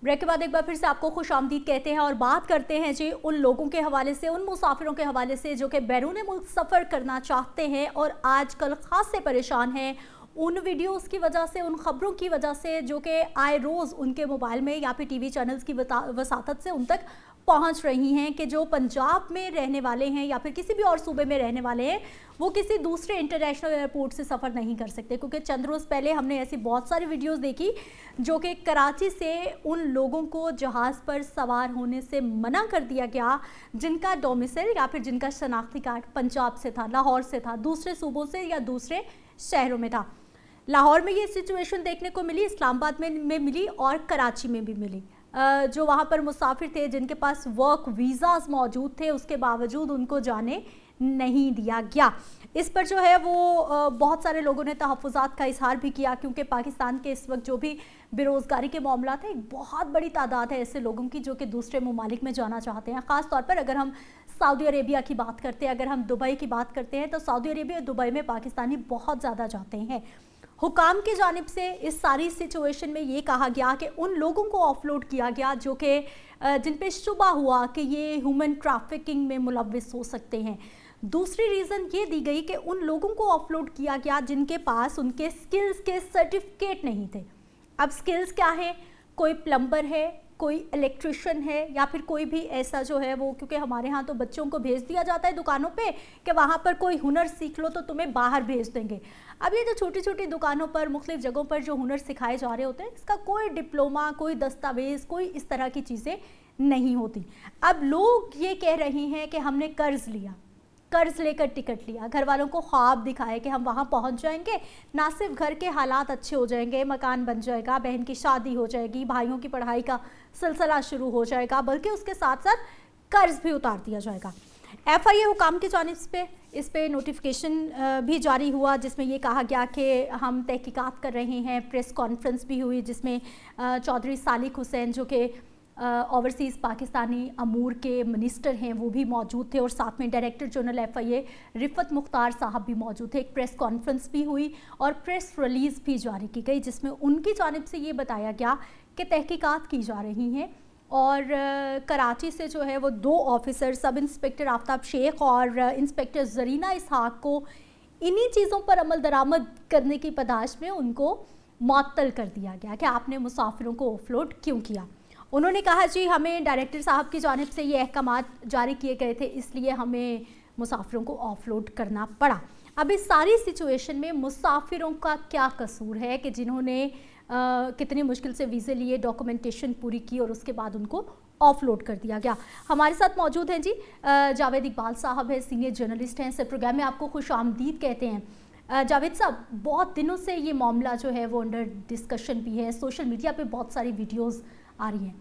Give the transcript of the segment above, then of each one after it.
Break کے بعد ایک بار پھر سے آپ کو خوش آمدید کہتے ہیں اور بات کرتے ہیں جی ان لوگوں کے حوالے سے، ان مسافروں کے حوالے سے جو کہ بیرون ملک سفر کرنا چاہتے ہیں اور آج کل خاص سے پریشان ہیں ان ویڈیوز کی وجہ سے، ان خبروں کی وجہ سے جو کہ آئے روز ان کے موبائل میں یا پھر ٹی وی چینلز کی وساطت سے ان تک پہنچ رہی ہیں کہ جو پنجاب میں رہنے والے ہیں یا پھر کسی بھی اور صوبے میں رہنے والے ہیں وہ کسی دوسرے انٹرنیشنل ایئرپورٹ سے سفر نہیں کر سکتے، کیونکہ چند روز پہلے ہم نے ایسی بہت ساری ویڈیوز دیکھی جو کہ کراچی سے ان لوگوں کو جہاز پر سوار ہونے سے منع کر دیا گیا جن کا ڈومیسائل یا پھر جن کا شناختی کارڈ پنجاب سے تھا، لاہور سے تھا، دوسرے صوبوں سے یا دوسرے شہروں میں تھا۔ لاہور میں یہ سچویشن دیکھنے کو ملی، اسلام آباد میں ملی اور کراچی میں بھی ملی۔ جو وہاں پر مسافر تھے جن کے پاس ورک ویزاز موجود تھے اس کے باوجود ان کو جانے نہیں دیا گیا۔ اس پر جو ہے وہ بہت سارے لوگوں نے تحفظات کا اظہار بھی کیا، کیونکہ پاکستان کے اس وقت جو بھی بے روزگاری کے معاملات ہیں، ایک بہت بڑی تعداد ہے ایسے لوگوں کی جو کہ دوسرے ممالک میں جانا چاہتے ہیں۔ خاص طور پر اگر ہم سعودی عربیہ کی بات کرتے ہیں، اگر ہم دبئی کی بات کرتے ہیں تو سعودی عربیہ اور دبئی میں پاکستانی بہت زیادہ جاتے ہیں۔ حکام کی جانب سے اس ساری سچویشن میں یہ کہا گیا کہ ان لوگوں کو آف لوڈ کیا گیا جو کہ جن پہ شبہ ہوا کہ یہ ہیومن ٹریفکنگ میں ملوث ہو سکتے ہیں۔ دوسری ریزن یہ دی گئی کہ ان لوگوں کو آف لوڈ کیا گیا جن کے پاس ان کے سکلز کے سرٹیفکیٹ نہیں تھے۔ اب سکلز کیا ہے؟ کوئی پلمبر ہے، کوئی الیکٹریشین ہے یا پھر کوئی بھی ایسا جو ہے وہ، کیونکہ ہمارے ہاں تو بچوں کو بھیج دیا جاتا ہے دکانوں پہ کہ وہاں پر کوئی ہنر سیکھ لو تو تمہیں باہر بھیج دیں گے۔ اب یہ جو چھوٹی چھوٹی دکانوں پر مختلف جگہوں پر جو ہنر سکھائے جا رہے ہوتے ہیں، اس کا کوئی ڈپلومہ، کوئی دستاویز، کوئی اس طرح کی چیزیں نہیں ہوتی۔ اب لوگ یہ کہہ رہے ہیں کہ ہم نے قرض لیا، قرض لے کر ٹکٹ لیا، گھر والوں کو خواب دکھائے کہ ہم وہاں پہنچ جائیں گے، نہ صرف گھر کے حالات اچھے ہو جائیں گے، مکان بن جائے گا، بہن کی شادی ہو جائے گی، بھائیوں کی پڑھائی کا سلسلہ شروع ہو جائے گا، بلکہ اس کے ساتھ ساتھ قرض بھی اتار دیا جائے گا۔ ایف آئی اے حکام کی جانب سے اس پہ نوٹیفیکیشن بھی جاری ہوا جس میں یہ کہا گیا کہ ہم تحقیقات کر رہے ہیں۔ پریس کانفرنس بھی ہوئی جس میں چودھری صالح حسین جو کہ اوورسیز پاکستانی امور کے منسٹر ہیں وہ بھی موجود تھے، اور ساتھ میں ڈائریکٹر جنرل ایف آئی اے رفت مختار صاحب بھی موجود تھے۔ ایک پریس کانفرنس بھی ہوئی اور پریس ریلیز بھی جاری کی گئی جس میں ان کی جانب سے یہ بتایا گیا کہ تحقیقات کی جا رہی ہیں، اور کراچی سے جو ہے وہ 2 آفیسر، سب انسپیکٹر آفتاب شیخ اور انسپیکٹر زرینہ اسحاق کو انہی چیزوں پر عمل درآمد کرنے کی پاداش میں ان کو معطل کر دیا گیا کہ آپ نے مسافروں کو آف لوڈ کیوں کیا۔ انہوں نے کہا جی ہمیں ڈائریکٹر صاحب کی جانب سے یہ احکامات جاری کیے گئے تھے، اس لیے ہمیں مسافروں کو آف لوڈ کرنا پڑا۔ اب اس ساری سچویشن میں مسافروں کا کیا قصور ہے کہ جنہوں نے کتنی مشکل سے ویزے لیے، ڈاکومنٹیشن پوری کی اور اس کے بعد ان کو آف لوڈ کر دیا گیا۔ ہمارے ساتھ موجود ہیں جی جاوید اقبال صاحب ہے، سینئر جرنلسٹ ہیں، اس پروگرام میں آپ کو خوش آمدید کہتے ہیں۔ جاوید صاحب، بہت دنوں سے یہ معاملہ جو ہے وہ انڈر ڈسکشن بھی ہے، سوشل میڈیا پہ بہت ساری ویڈیوز آ رہی ہیں،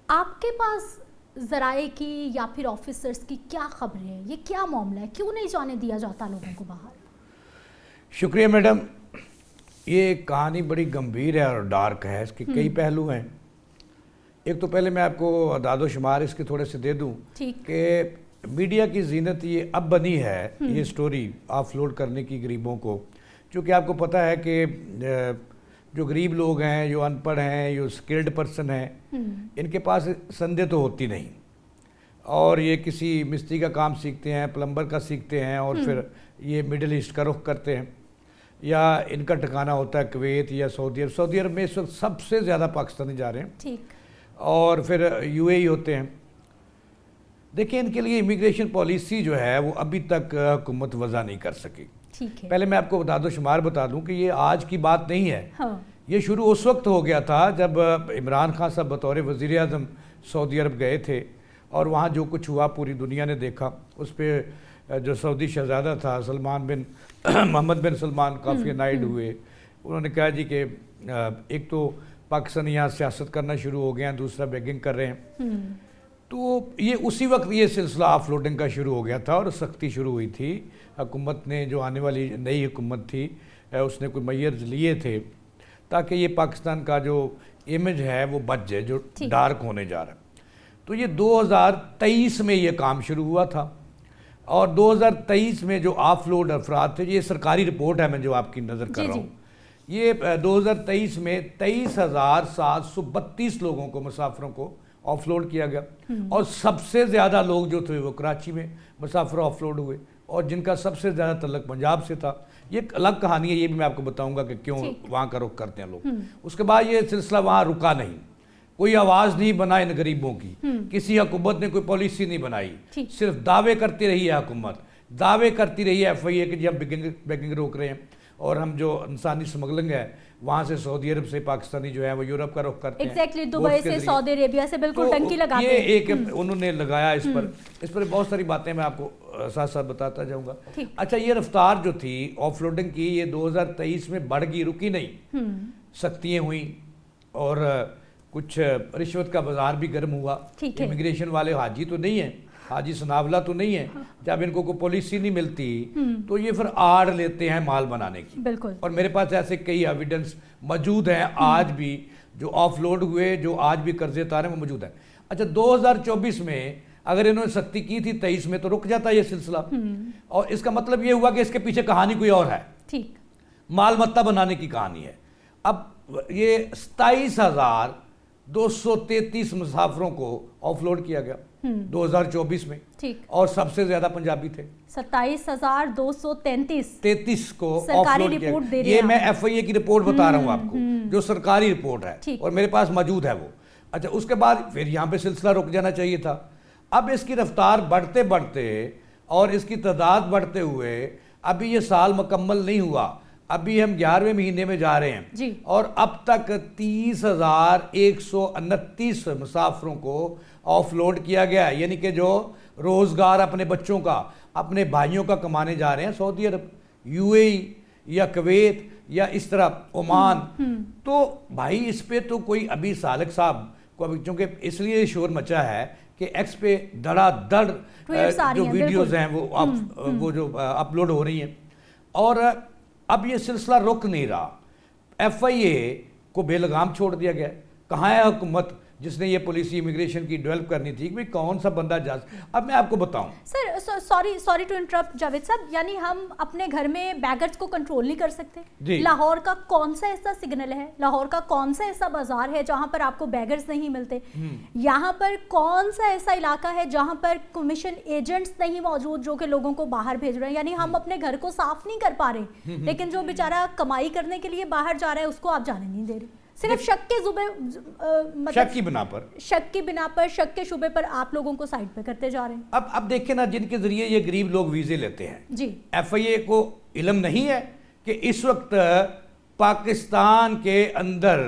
آپ کے پاس ذرائع کی یا پھر آفیسرز کی کیا خبر ہے؟ یہ کیا معاملہ ہے؟ کیوں نہیں جانے دیا جاتا لوگوں کو باہر؟ شکریہ میڈم، یہ کہانی بڑی گمبھیر ہے اور ڈارک ہے، اس کے کئی پہلو ہیں۔ ایک تو پہلے میں آپ کو اعداد و شمار اس کے تھوڑے سے دے دوں کہ میڈیا کی زینت یہ اب بنی ہے یہ سٹوری آف لوڈ کرنے کی غریبوں کو، چونکہ آپ کو پتہ ہے کہ جو غریب لوگ ہیں، جو ان پڑھ ہیں، جو سکلڈ پرسن ہیں، ان کے پاس سندے تو ہوتی نہیں، اور یہ کسی مستری کا کام سیکھتے ہیں، پلمبر کا سیکھتے ہیں اور پھر یہ مڈل ایسٹ کا رخ کرتے ہیں، یا ان کا ٹھکانہ ہوتا ہے کویت یا سعودی عرب۔ سعودی عرب میں اس وقت سب سے زیادہ پاکستانی جا رہے ہیں، اور پھر یو اے ای ہوتے ہیں۔ دیکھیں، ان کے لیے امیگریشن پالیسی جو ہے وہ ابھی تک حکومت وضع نہیں کر سکی۔ پہلے میں آپ کو اعداد و شمار بتا دوں کہ یہ آج کی بات نہیں ہے، یہ شروع اس وقت ہو گیا تھا جب عمران خان صاحب بطور وزیر اعظم سعودی عرب گئے تھے، اور وہاں جو کچھ ہوا پوری دنیا نے دیکھا۔ اس پہ جو سعودی شہزادہ تھا محمد بن سلمان کافی انائڈ ہوئے۔ انہوں نے کہا جی کہ ایک تو پاکستانی یہاں سیاست کرنا شروع ہو گئے ہیں، دوسرا بیگنگ کر رہے ہیں۔ تو یہ اسی وقت یہ سلسلہ آف لوڈنگ کا شروع ہو گیا تھا اور سختی شروع ہوئی تھی۔ حکومت نے، جو آنے والی نئی حکومت تھی، اس نے کوئی میئرز لیے تھے تاکہ یہ پاکستان کا جو امیج ہے وہ بچ جائے، جو ڈارک ہونے جا رہا ہے۔ تو یہ 2023 میں یہ کام شروع ہوا تھا، اور 2023 میں جو آف لوڈ افراد تھے، یہ سرکاری رپورٹ ہے میں جو آپ کی نظر کر رہا ہوں، یہ 2023 میں 23,732 لوگوں کو مسافروں کو آف لوڈ کیا گیا اور سب سے زیادہ لوگ جو تھے وہ کراچی میں مسافر آف لوڈ ہوئے اور جن کا سب سے زیادہ تعلق پنجاب سے تھا. یہ ایک الگ کہانی ہے, یہ بھی میں آپ کو بتاؤں گا کہ کیوں وہاں کا رخ کرتے ہیں لوگ. اس کے بعد یہ سلسلہ وہاں رکا نہیں, کوئی آواز نہیں بنا ان غریبوں کی, کسی حکومت نے کوئی پالیسی نہیں بنائی, صرف دعوے کرتی رہی ہے حکومت, دعوے کرتی رہی ہے ایف آئی اے کہ جی ہم بیکنگ روک رہے ہیں اور ہم جو انسانی سمگلنگ ہے وہاں سے سعودی عرب سے پاکستانی جو ہے وہ یورپ کا رخ کرتے ہیں, ایگزیکٹلی دبئی سے سعودی عربیہ سے بالکل ٹنکی لگاتے ہیں. یہ ایک انہوں نے لگایا اس پر بہت ساری باتیں میں آپ کو ساتھ ساتھ بتاتا جاؤں گا. اچھا, یہ رفتار جو تھی آف لوڈنگ کی یہ 2023 میں بڑھ گئی, رکی نہیں, سختیاں ہوئیں اور کچھ رشوت کا بازار بھی گرم ہوا. امیگریشن والے حاجی تو نہیں ہیں, حاجی سناولہ تو نہیں ہے, جب ان کو کوئی پالیسی نہیں ملتی تو یہ پھر آڑ لیتے ہیں مال بنانے کی. بالکل, اور میرے پاس ایسے کئی ایویڈنس موجود ہیں آج بھی جو آف لوڈ ہوئے, جو آج بھی قرضے اتارے وہ موجود ہیں. اچھا, 2024 میں اگر انہوں نے سختی کی تھی 23 میں تو رک جاتا یہ سلسلہ, اور اس کا مطلب یہ ہوا کہ اس کے پیچھے کہانی کوئی اور ہے, مال متہ بنانے کی کہانی ہے. اب یہ 27,233 مسافروں کو آف لوڈ کیا گیا 2024 میں, اور سب سے زیادہ پنجابی تھے. 27,233 کو آف لوڈ کیا. یہ میں ایف آئی اے کی رپورٹ بتا رہا ہوں آپ کو, جو سرکاری رپورٹ ہے اور میرے پاس موجود ہے وہ. اچھا, اس کے بعد پھر یہاں پہ سلسلہ رک جانا چاہیے تھا. اب اس کی رفتار بڑھتے بڑھتے اور اس کی تعداد بڑھتے ہوئے ابھی یہ سال مکمل نہیں ہوا, ابھی ہم 11ویں مہینے میں جا رہے ہیں اور اب تک 30,129 مسافروں کو آف لوڈ کیا گیا ہے. یعنی کہ جو روزگار اپنے بچوں کا, اپنے بھائیوں کا کمانے جا رہے ہیں سعودی عرب, یو اے ای یا کویت یا اس طرح عمان, تو بھائی اس پہ تو کوئی ابھی سالک صاحب کو, چونکہ اس لیے شور مچا ہے کہ ایکس پہ دڑا دڑ جو ویڈیوز ہیں وہ جو اپلوڈ ہو رہی ہیں, اور اب یہ سلسلہ رک نہیں رہا. ایف آئی اے کو بے لگام چھوڑ دیا گیا. کہاں ہے حکومت جس نے یہ پالیسی امیگریشن کی ڈیولپ کرنی تھی کہ کون سا بندہ جا. اب میں آپ کو بتاؤں سر, سوری ٹو انٹرپٹ جاوید صاحب, یعنی ہم اپنے گھر میں بیگرز کو کنٹرول نہیں کر سکتے؟ لاہور کا کون سا ایسا سگنل ہے, لاہور کا کون سا ایسا بازار ہے جہاں پر آپ کو بیگرز نہیں ملتے؟ یہاں پر کون سا ایسا علاقہ ہے جہاں پر کمیشن ایجنٹس نہیں موجود جو کہ لوگوں کو باہر بھیج رہے ہیں؟ یعنی ہم اپنے گھر کو صاف نہیں کر پا رہے, لیکن جو بیچارہ کمائی کرنے کے لیے باہر جا رہا ہے اس کو آپ جانے نہیں دے رہے, صرف شک کے شک کی بنا پر, شک کے شبے پر آپ لوگوں کو سائڈ پہ کرتے جا رہے ہیں. اب دیکھیں نا, جن کے ذریعے یہ غریب لوگ ویزے لیتے ہیں, ایف آئی اے کو علم نہیں ہے کہ اس وقت پاکستان کے اندر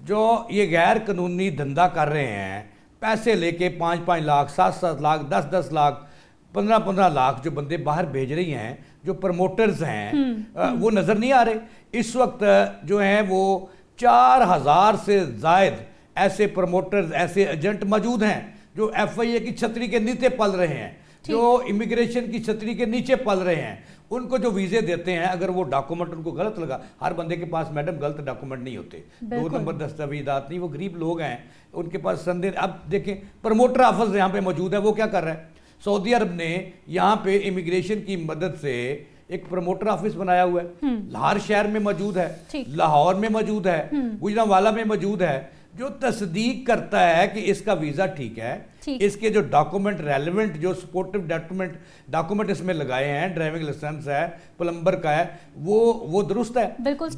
جو یہ غیر قانونی دھندا کر رہے ہیں, پیسے لے کے 5-5 لاکھ 7-7 لاکھ 10-10 لاکھ 15-15 لاکھ جو بندے باہر بھیج رہی ہیں, جو پروموٹرز ہیں وہ نظر نہیں آ رہے. اس وقت جو ہیں وہ 4,000 سے زائد ایسے پروموٹرز, ایسے ایجنٹ موجود ہیں جو ایف آئی اے کی چھتری کے نیچے پل رہے ہیں, جو امیگریشن کی چھتری کے نیچے پل رہے ہیں. ان کو جو ویزے دیتے ہیں, اگر وہ ڈاکومنٹ ان کو غلط لگا, ہر بندے کے پاس میڈم غلط ڈاکومنٹ نہیں ہوتے, 2 نمبر دستاویزات نہیں, وہ غریب لوگ ہیں ان کے پاس سندے. اب دیکھیں پروموٹر آفس یہاں پہ موجود ہے, وہ کیا کر رہا ہے, سعودی عرب نے یہاں پہ امیگریشن کی مدد سے ایک پروموٹر آفس بنایا ہوا ہے, لاہور شہر میں موجود ہے, لاہور میں موجود ہے, گجرانوالہ میں موجود ہے, جو تصدیق کرتا ہے کہ اس کا ویزا ٹھیک ہے, اس کے جو ڈاکومنٹ ریلیونٹ جو سپورٹو ڈاکومنٹ اس میں لگائے ہیں, ڈرائیونگ لائسنس ہے, پلمبر کا ہے, وہ درست ہے.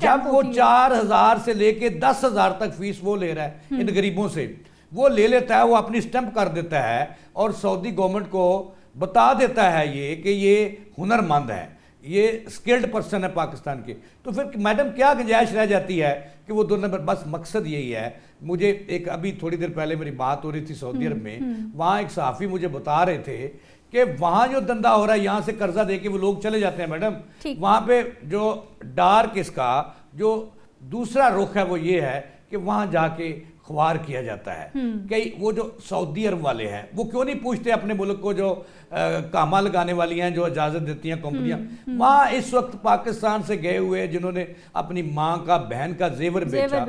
جب وہ 4,000 سے لے کے 10,000 تک فیس وہ لے رہا ہے ان غریبوں سے, وہ لے لیتا ہے, وہ اپنی سٹمپ کر دیتا ہے اور سعودی گورنمنٹ کو بتا دیتا ہے یہ کہ یہ ہنر مند ہے, یہ سکلڈ پرسن ہے پاکستان کے. تو پھر میڈم کیا گنجائش رہ جاتی ہے کہ وہ 2 نمبر. بس مقصد یہی ہے. مجھے ایک ابھی تھوڑی دیر پہلے میری بات ہو رہی تھی سعودی عرب میں, وہاں ایک صحافی مجھے بتا رہے تھے کہ وہاں جو دندہ ہو رہا ہے, یہاں سے قرضہ دے کے وہ لوگ چلے جاتے ہیں میڈم, وہاں پہ جو ڈارک اس کا جو دوسرا رخ ہے وہ یہ ہے کہ وہاں جا کے خوار کیا جاتا ہے. کہ وہ جو سعودی عرب والے ہیں وہ کیوں نہیں پوچھتے اپنے ملک کو, جو کامہ لگانے والی ہیں, جو اجازت دیتی ہیں کمپنیاں, وہاں اس وقت پاکستان سے گئے ہوئے جنہوں نے اپنی ماں کا بہن کا زیور بیچا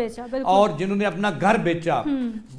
اور جنہوں نے اپنا گھر بیچا,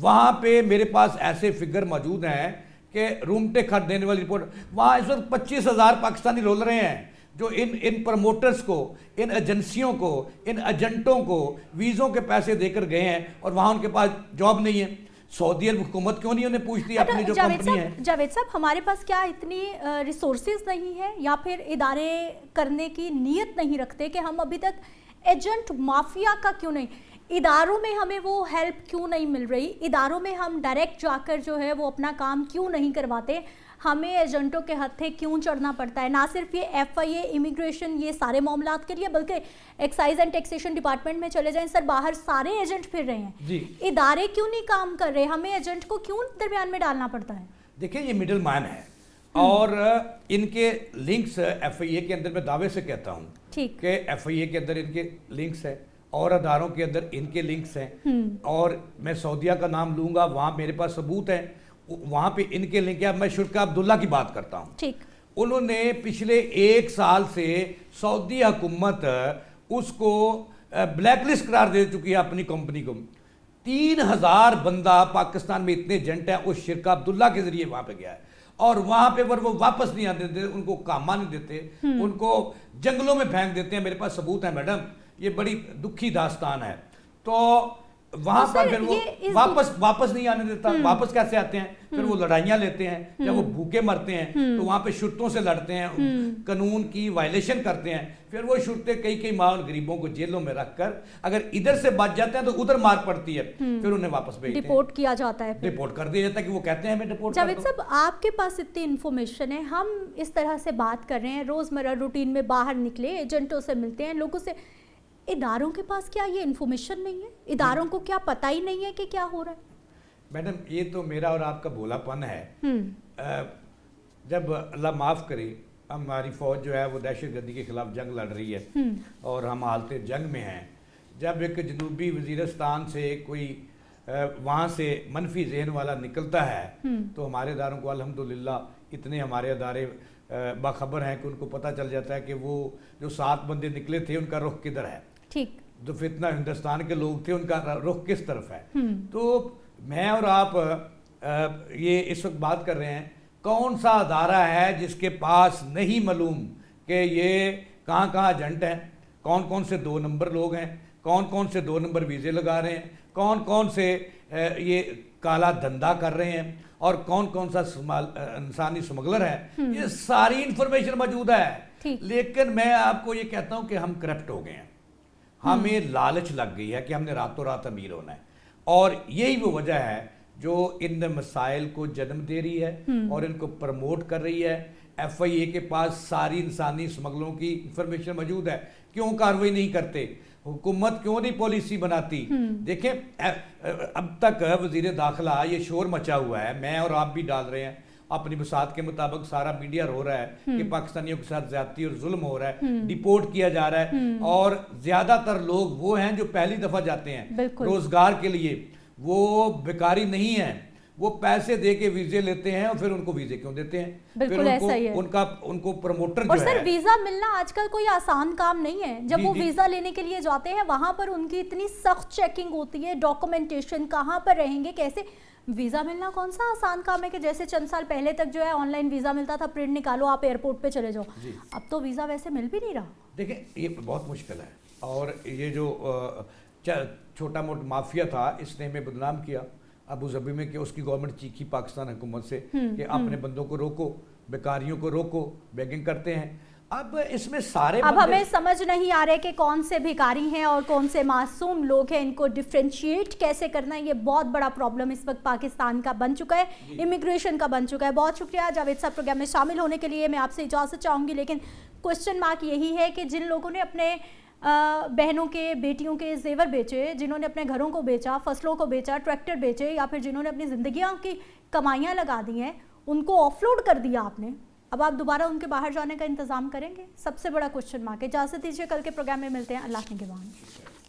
وہاں پہ میرے پاس ایسے فگر موجود ہیں کہ روم ٹیک خرید دینے والی رپورٹ, وہاں اس وقت 25,000 پاکستانی رول رہے ہیں, جو ان پروموٹرز کو, ان ایجنسیوں کو, ان ایجنٹوں کو ویزوں کے پیسے دے کر گئے ہیں اور وہاں ان کے پاس جاب نہیں ہے. سعودی عرب حکومت کیوں نہیں انہیں پوچھتی اپنی جو کمپنی ہے؟ جاوید صاحب, ہمارے پاس کیا اتنی ریسورسز نہیں ہے یا پھر ادارے کرنے کی نیت نہیں رکھتے کہ ہم ابھی تک ایجنٹ مافیا کا کیوں نہیں, اداروں میں ہمیں وہ ہیلپ کیوں نہیں مل رہی, اداروں میں ہم ڈائریکٹ جا کر جو ہے وہ اپنا کام کیوں نہیں کرواتے, ہمیں ایجنٹوں کے ہتھے کیوں چڑھنا پڑتا ہے؟ نہ صرف یہ ایف آئی اے, امیگریشن, یہ سارے معاملات کے لیے, بلکہ ایکسائز اینڈ ٹیکسیشن ڈپارٹمنٹ میں چلے جائیں سر, باہر سارے ایجنٹ پھر رہے ہیں, ادارے کیوں نہیں کام کر رہے, ہمیں ایجنٹ کو کیوں درمیان میں ڈالنا پڑتا ہے؟ دیکھیں یہ مڈل مین ہے اور ان کے لنکس ایف آئی اے کے اندر, میں دعوے سے کہتا ہوں کہ ایف آئی اے کے اندر ان کے لنکس ہیں اور اداروں کے اندر ان کے لنکس ہیں, اور میں سعودیہ کا نام لوں گا, وہاں میرے پاس ثبوت ہیں, وہاں پہ ان کے لنک ہے. میں شرکا عبداللہ کی بات کرتا ہوں, انہوں نے پچھلے 1 سال سے سعودی حکومت اس کو بلیک لسٹ قرار دے چکی ہے اپنی کمپنی کو. 3000 بندہ پاکستان میں اتنے ایجنٹ ہیں, اس شرکا عبداللہ کے ذریعے وہاں پہ گیا ہے اور وہاں پہ وہ واپس نہیں آتے دیتے, ان کو کامہ نہیں دیتے, ان کو جنگلوں میں پھینک دیتے ہیں. میرے پاس ثبوت ہے میڈم, یہ بڑی دکھی داستان ہے. تو وہاں پر پھر وہ واپس نہیں آنے دیتا. واپس کیسے آتے ہیں؟ پھر وہ لڑائیاں لیتے ہیں, جب وہ بھوکے مرتے ہیں تو وہاں پہ شرطوں سے لڑتے ہیں, قانون کی وائلیشن کرتے ہیں, پھر وہ شرطیں کئی ماہ غریبوں کو جیلوں میں رکھ کر اگر ادھر سے بچ جاتے ہیں تو ادھر مار پڑتی ہے, پھر انہیں واپس بھیجتے ہیں, ڈیپورٹ کیا جاتا ہے, ڈیپورٹ کر دیا جاتا ہے کہ وہ کہتے ہیں ہمیں ڈیپورٹ کر دو. جاوید صاحب, آپ کے پاس اتنی انفارمیشن ہے, ہم اس طرح سے بات کر رہے ہیں, روزمرہ روٹین میں باہر نکلے, ایجنٹوں سے ملتے ہیں, لوگوں سے, اداروں کے پاس کیا یہ انفارمیشن نہیں ہے؟ اداروں کو کیا پتہ ہی نہیں ہے کہ کیا ہو رہا ہے؟ میڈم یہ تو میرا اور آپ کا بھولا پن ہے. جب اللہ معاف کرے ہماری فوج جو ہے وہ دہشت گردی کے خلاف جنگ لڑ رہی ہے اور ہم حالت جنگ میں ہیں, جب ایک جنوبی وزیرستان سے کوئی وہاں سے منفی ذہن والا نکلتا ہے تو ہمارے اداروں کو الحمدللہ اتنے ہمارے ادارے باخبر ہیں کہ ان کو پتہ چل جاتا ہے کہ وہ جو 7 بندے نکلے تھے ان کا رخ کدھر ہے, جو فتنہ ہندوستان کے لوگ تھے ان کا رخ کس طرف ہے. تو میں اور آپ یہ اس وقت بات کر رہے ہیں, کون سا ادارہ ہے جس کے پاس نہیں معلوم کہ یہ کہاں کہاں ایجنٹ ہیں, کون کون سے 2 نمبر لوگ ہیں, کون کون سے 2 نمبر ویزے لگا رہے ہیں, کون کون سے یہ کالا دھندا کر رہے ہیں, اور کون کون سا انسانی سمگلر ہے. یہ ساری انفارمیشن موجود ہے, لیکن میں آپ کو یہ کہتا ہوں کہ ہم کرپٹ ہو گئے ہیں, ہمیں لالچ لگ گئی ہے کہ ہم نے راتوں رات امیر ہونا ہے, اور یہی وہ وجہ ہے جو ان مسائل کو جنم دے رہی ہے اور ان کو پروموٹ کر رہی ہے. ایف آئی اے کے پاس ساری انسانی سمگلوں کی انفارمیشن موجود ہے, کیوں کارروائی نہیں کرتے؟ حکومت کیوں نہیں پالیسی بناتی؟ دیکھیں اب تک وزیر داخلہ یہ شور مچا ہوا ہے, میں اور آپ بھی ڈال رہے ہیں, اپنی بساط کے مطابق سارا میڈیا رو رہا ہے کہ پاکستانیوں کے ساتھ زیادتی اور ظلم ہو رہا ہے, ڈیپورٹ کیا جا رہا ہے, اور زیادہ تر لوگ وہ ہیں جو پہلی دفعہ جاتے ہیں روزگار کے لیے, وہ بیکاری نہیں ہیں, وہ پیسے دے کے ویزے لیتے ہیں, اور پھر ان کو ویزے کیوں دیتے ہیں؟ بالکل ایسا ہی ہے, ان کو پروموٹر جو ہے. اور سر ویزا ملنا آج کل کوئی آسان کام نہیں ہے. جب وہ ویزا لینے کے لیے جاتے ہیں وہاں پر ان کی اتنی سخت چیکنگ ہوتی ہے, ڈاکومنٹیشن, کہاں پر رہیں گے, کیسے. ویزا ملنا کون سا آسان کام ہے کہ جیسے چند سال پہلے تک جو ہے آن لائن ویزا ملتا تھا, پرنٹ نکالو آپ ایئرپورٹ پہ چلے جاؤ, اب تو ویزا ویسے مل بھی نہیں رہا. دیکھیں یہ بہت مشکل ہے, اور یہ جو چھوٹا موٹا مافیا تھا اس نے ہمیں بدنام کیا ابو ظبی میں کہ اس کی گورنمنٹ چیخی پاکستان حکومت سے کہ اپنے بندوں کو روکو, بیکاریوں کو روکو, بیگنگ کرتے ہیں. اب اس میں سارے اب ہمیں سمجھ نہیں آ رہے کہ کون سے بھیکاری ہیں اور کون سے معصوم لوگ ہیں, ان کو ڈفرینشیٹ کیسے کرنا ہے. یہ بہت بڑا پرابلم اس وقت پاکستان کا بن چکا ہے, امیگریشن کا بن چکا ہے. بہت شکریہ جاوید صاحب پروگرام میں شامل ہونے کے لیے. میں آپ سے اجازت چاہوں گی, لیکن کوشچن مارک یہی ہے کہ جن لوگوں نے اپنے بہنوں کے, بیٹیوں کے زیور بیچے, جنہوں نے اپنے گھروں کو بیچا, فصلوں کو بیچا, ٹریکٹر بیچے, یا پھر جنہوں نے اپنی زندگیوں کی کمائیاں لگا دی ہیں, ان کو آف لوڈ کر دیا آپ نے. اب آپ دوبارہ ان کے باہر جانے کا انتظام کریں گے؟ سب سے بڑا کوشچن مارک ہے. اجازت دیجیے, کل کے پروگرام میں ملتے ہیں. اللہ کے نگہبان.